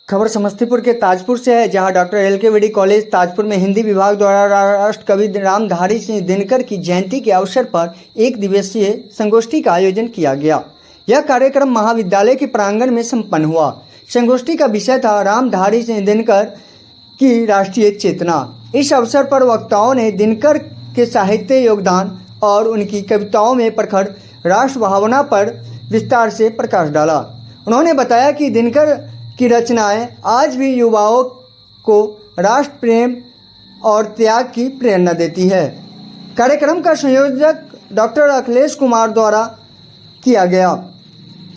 खबर समस्तीपुर के ताजपुर से है, जहां डॉक्टर LKVD कॉलेज ताजपुर में हिंदी विभाग द्वारा राष्ट्र कवि रामधारी सिंह दिनकर की जयंती के अवसर पर एक दिवसीय संगोष्ठी का आयोजन किया गया। यह कार्यक्रम महाविद्यालय के प्रांगण में संपन्न हुआ। संगोष्ठी का विषय था रामधारी सिंह दिनकर की राष्ट्रीय चेतना। इस अवसर पर वक्ताओं ने दिनकर के साहित्य योगदान और उनकी कविताओं में प्रखर राष्ट्र भावना पर विस्तार से प्रकाश डाला। उन्होंने बताया कि दिनकर की रचनाएं आज भी युवाओं को राष्ट्र प्रेम और त्याग की प्रेरणा देती है। कार्यक्रम का संयोजक डॉक्टर अखिलेश कुमार द्वारा किया गया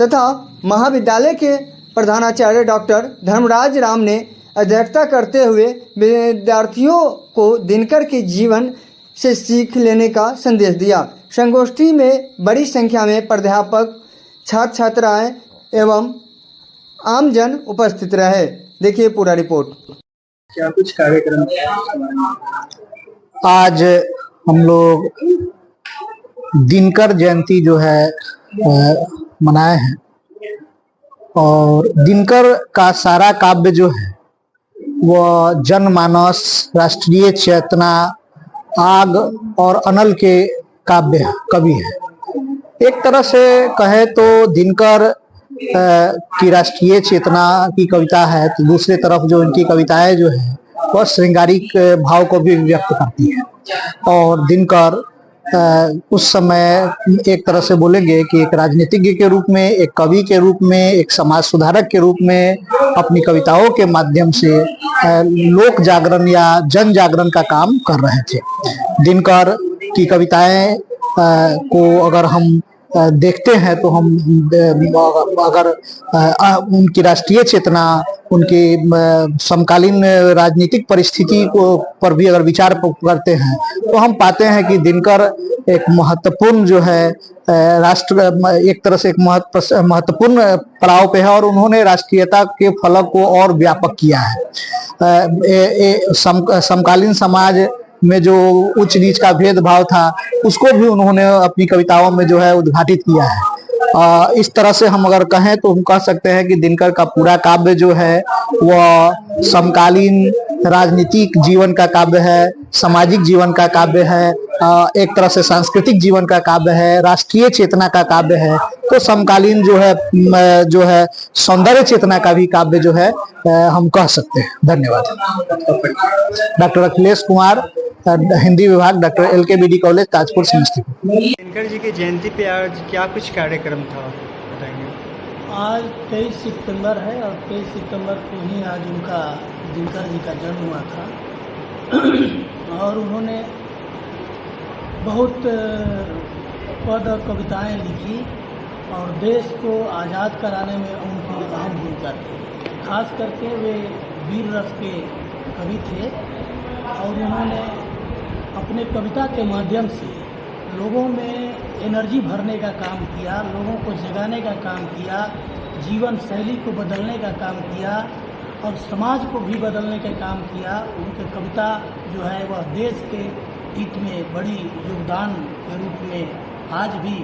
तथा महाविद्यालय के प्रधानाचार्य डॉक्टर धर्मराज राम ने अध्यक्षता करते हुए विद्यार्थियों को दिनकर के जीवन से सीख लेने का संदेश दिया। संगोष्ठी में बड़ी संख्या में प्राध्यापक, छात्र छात्राएं एवं आमजन उपस्थित रहे। देखिए पूरा रिपोर्ट। क्या कुछ कार्यक्रम आज हम लोग दिनकर जयंती जो है मनाए हैं और दिनकर का सारा काव्य जो है वह जनमानस, राष्ट्रीय चेतना, आग और अनल के कवि है। एक तरह से कहे तो दिनकर की राष्ट्रीय चेतना की कविता है, तो दूसरी तरफ जो इनकी कविताएं जो है वह श्रृंगारिक भाव को भी व्यक्त करती है। और दिनकर उस समय एक तरह से बोलेंगे कि एक राजनीतिज्ञ के रूप में, एक कवि के रूप में, एक समाज सुधारक के रूप में अपनी कविताओं के माध्यम से लोक जागरण या जन जागरण का काम कर रहे थे। दिनकर की कविताएं को अगर हम देखते हैं तो हम अगर उनकी राष्ट्रीय चेतना, उनकी समकालीन राजनीतिक परिस्थिति को पर भी अगर विचार करते हैं तो हम पाते हैं कि दिनकर एक महत्वपूर्ण जो है राष्ट्र, एक तरह से एक महत्वपूर्ण पड़ाव पे है और उन्होंने राष्ट्रीयता के फलक को और व्यापक किया है। समकालीन समाज में जो उच्च नीच का भेदभाव था उसको भी उन्होंने अपनी कविताओं में जो है उद्घाटित किया है। इस तरह से हम अगर कहें तो हम कह सकते हैं कि दिनकर का पूरा काव्य जो है वह समकालीन राजनीतिक जीवन का काव्य है, सामाजिक जीवन का काव्य है, एक तरह से सांस्कृतिक जीवन का काव्य है, राष्ट्रीय चेतना का काव्य है। तो समकालीन जो है सौंदर्य चेतना का भी काव्य जो है हम कह सकते हैं। धन्यवाद। डॉक्टर अखिलेश कुमार, हिंदी विभाग, doctor LKVD college Tajpur Samastipur. Dinkar ji की जयंती पे आज क्या कुछ कार्यक्रम था, बताएंगे? आज 23 सितंबर है और 23 सितंबर को ही आज उनका, दिनकर जी का जन्म हुआ था और उन्होंने बहुत पद और कविताएं लिखी और देश को आज़ाद कराने में उनकी अहम भूमिका थी। खास करके वे वीर रस के कवि थे और उन्होंने अपने कविता के माध्यम से लोगों में एनर्जी भरने का काम किया, लोगों को जगाने का काम किया, जीवन शैली को बदलने का काम किया और समाज को भी बदलने का काम किया। उनकी कविता जो है वह देश के हित में बड़ी योगदान के रूप में आज भी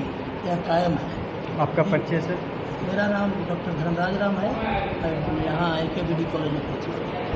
यह कायम है। आपका परिचय सर? मेरा नाम डॉक्टर धर्मराज राम है, यहाँ LKVD कॉलेज में पढ़ता हूँ।